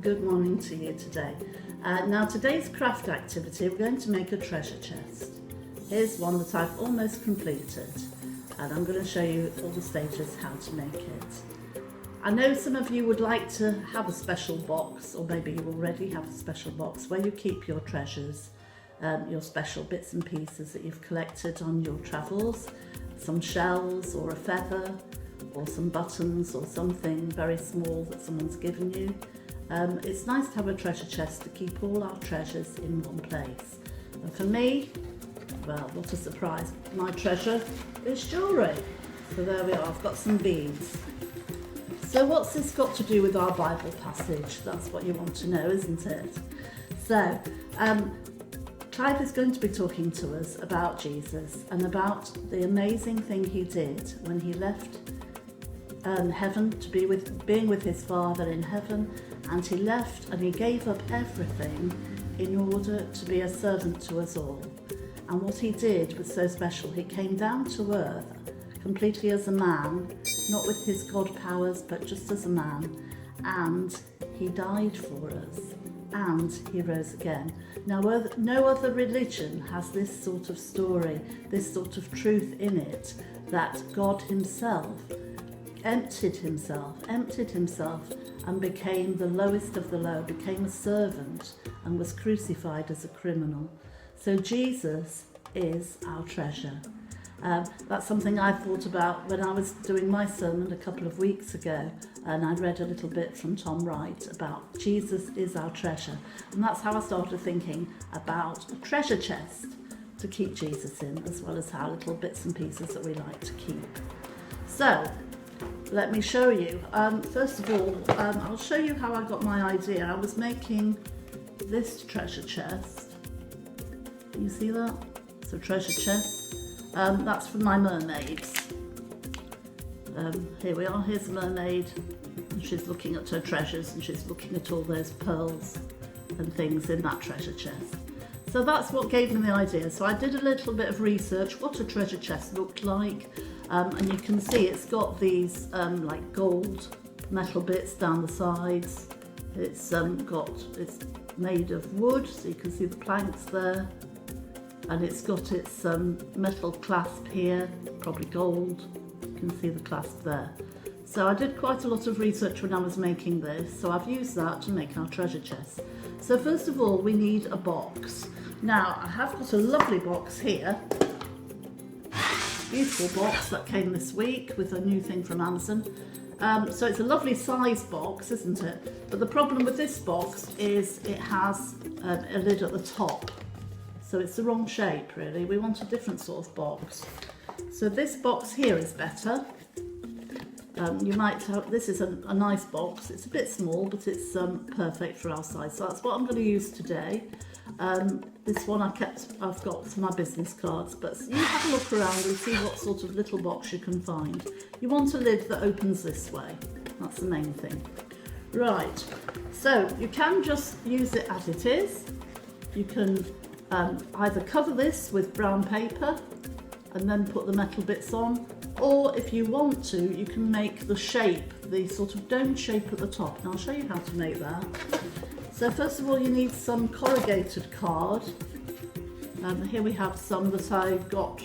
Good morning to you today. Now today's craft activity, we're going to make a treasure chest. Here's one that I've almost completed, and I'm going to show you all the stages how to make it. I know some of you would like to have a special box, or maybe you already have a special box where you keep your treasures, your special bits and pieces that you've collected on your travels, some shells or a feather, or some buttons or something very small that someone's given you. It's nice to have a treasure chest to keep all our treasures in one place. And for me, well, what a surprise, my treasure is jewellery. So there we are, I've got some beads. So what's this got to do with our Bible passage? That's what you want to know, isn't it? So, Clive is going to be talking to us about Jesus and about the amazing thing he did when he left heaven to be being with his Father in heaven, and he left and he gave up everything in order to be a servant to us all. And what he did was so special. He came down to earth completely as a man, not with his God powers, but just as a man, and he died for us, and he rose again. Now, no other religion has this sort of story, this sort of truth in it, that God himself emptied himself and became the lowest of the low, became a servant and was crucified as a criminal. So Jesus is our treasure. That's something I thought about when I was doing my sermon a couple of weeks ago, and I read a little bit from Tom Wright about Jesus is our treasure, and that's how I started thinking about a treasure chest to keep Jesus in, as well as our little bits and pieces that we like to keep. So let me show you. First of all, I'll show you how I got my idea. I was making this treasure chest. Can you see that? It's a treasure chest. That's for my mermaids. Here we are, here's a mermaid, and she's looking at her treasures, and she's looking at all those pearls and things in that treasure chest. So that's what gave me the idea. So I did a little bit of research, what a treasure chest looked like, and you can see it's got these like gold metal bits down the sides. It's made of wood, so you can see the planks there. And it's got its metal clasp here, probably gold. You can see the clasp there. So I did quite a lot of research when I was making this, so I've used that to make our treasure chest. So first of all, we need a box. Now, I have got a lovely box here. Beautiful box that came this week with a new thing from Amazon. So it's a lovely size box, isn't it? But the problem with this box is it has a lid at the top. So it's the wrong shape, really. We want a different sort of box. So this box here is better. You might have, this is a nice box. It's a bit small, but it's perfect for our size. So that's what I'm going to use today. This one I've got for my business cards, but you have a look around and see what sort of little box you can find. You want a lid that opens this way. That's the main thing. Right, so you can just use it as it is. You can either cover this with brown paper and then put the metal bits on, or if you want to, you can make the shape, the sort of dome shape at the top, and I'll show you how to make that. So first of all, you need some corrugated card. Here we have some that I got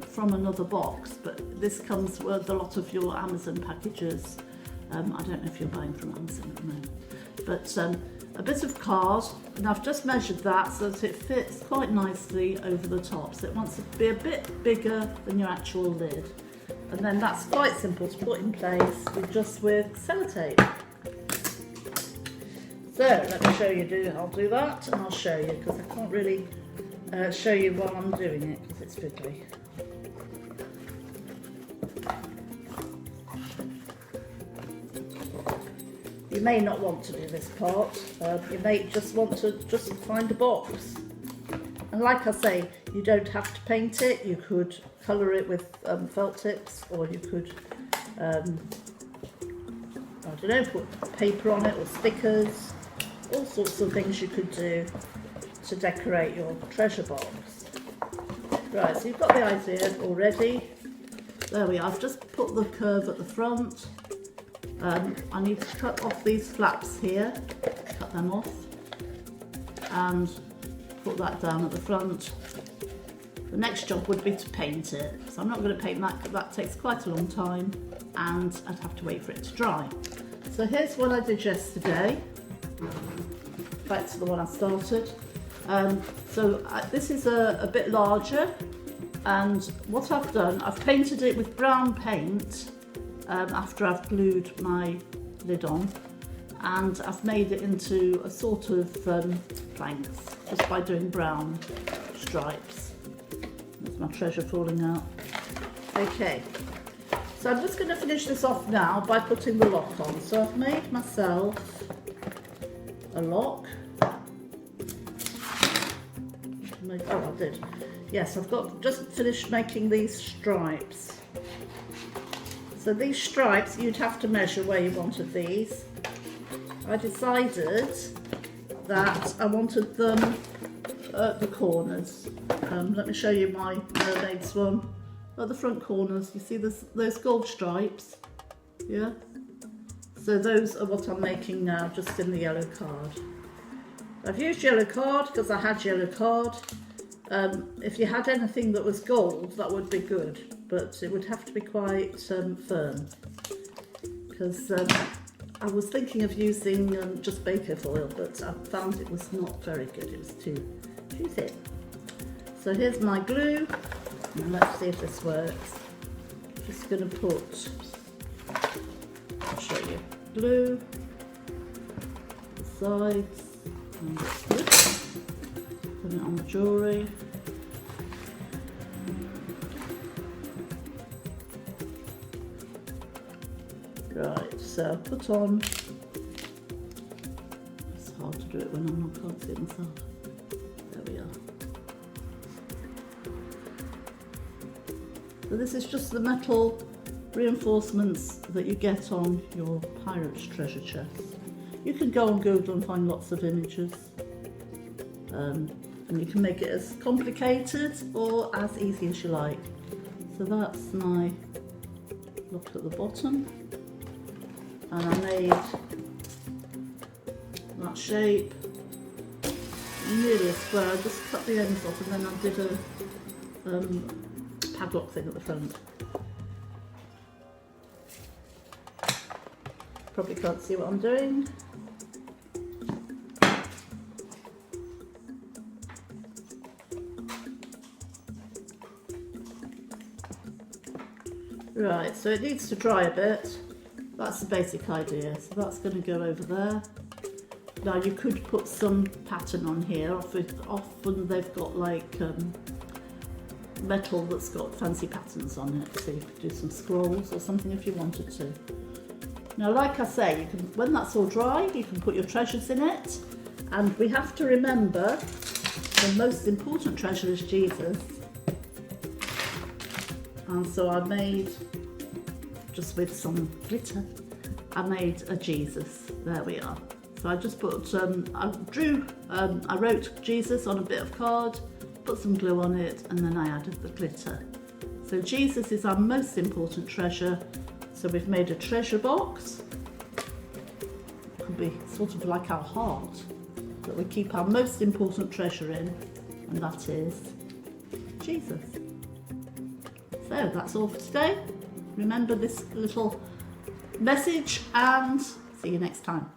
from another box, but this comes with a lot of your Amazon packages. I don't know if you're buying from Amazon at the moment, but a bit of card, and I've just measured that so that it fits quite nicely over the top. So it wants to be a bit bigger than your actual lid. And then that's quite simple to put in place with sellotape. So let me show you, I'll do that and I'll show you, because I can't really show you while I'm doing it because it's fiddly. You may not want to do this part, you may just want to find a box. And like I say, you don't have to paint it, you could colour it with felt tips, or you could, I don't know, put paper on it or stickers, all sorts of things you could do to decorate your treasure box. Right, so you've got the idea already. There we are, I've just put the curve at the front. I need to cut off these flaps here cut them off and put that down at the front. The next job would be to paint it. So I'm not going to paint that because that takes quite a long time and I'd have to wait for it to dry. So here's what I did yesterday. Back to the one I started. This is a bit larger, and what I've done, I've painted it with brown paint after I've glued my lid on, and I've made it into a sort of planks just by doing brown stripes. There's my treasure falling out. Okay, so I'm just going to finish this off now by putting the lock on. So I've made myself a lock. Oh, I did. Yes, I've just finished making these stripes. So these stripes, you'd have to measure where you wanted these. I decided that I wanted them at the corners. Let me show you my mermaid's one. At the front corners, you see those gold stripes? Yeah? So those are what I'm making now, just in the yellow card. I've used yellow card because I had yellow card. If you had anything that was gold, that would be good, but it would have to be quite firm, because I was thinking of using just baker foil, but I found it was not very good. It was too thin. So here's my glue, and let's see if this works. I'm just going to put, I'll show you, glue, the sides, and that's good. Put it on the jewellery. Right, so put on. It's hard to do it when I can't see it myself. There we are. So this is just the metal reinforcements that you get on your pirate's treasure chest. You can go on Google and find lots of images. And you can make it as complicated or as easy as you like. So that's my lock at the bottom, and I made that shape nearly a square. I just cut the ends off and then I did a padlock thing at the front. Probably can't see what I'm doing. Right, so it needs to dry a bit. That's the basic idea. So that's going to go over there. Now you could put some pattern on here. Often they've got like metal that's got fancy patterns on it. So you could do some scrolls or something if you wanted to. Now, like I say, when that's all dry, you can put your treasures in it. And we have to remember the most important treasure is Jesus. And so I made, just with some glitter, I made a Jesus. There we are. So I just put, I wrote Jesus on a bit of card, put some glue on it, and then I added the glitter. So Jesus is our most important treasure. So we've made a treasure box. It could be sort of like our heart that we keep our most important treasure in, and that is Jesus. So that's all for today. Remember this little message and see you next time.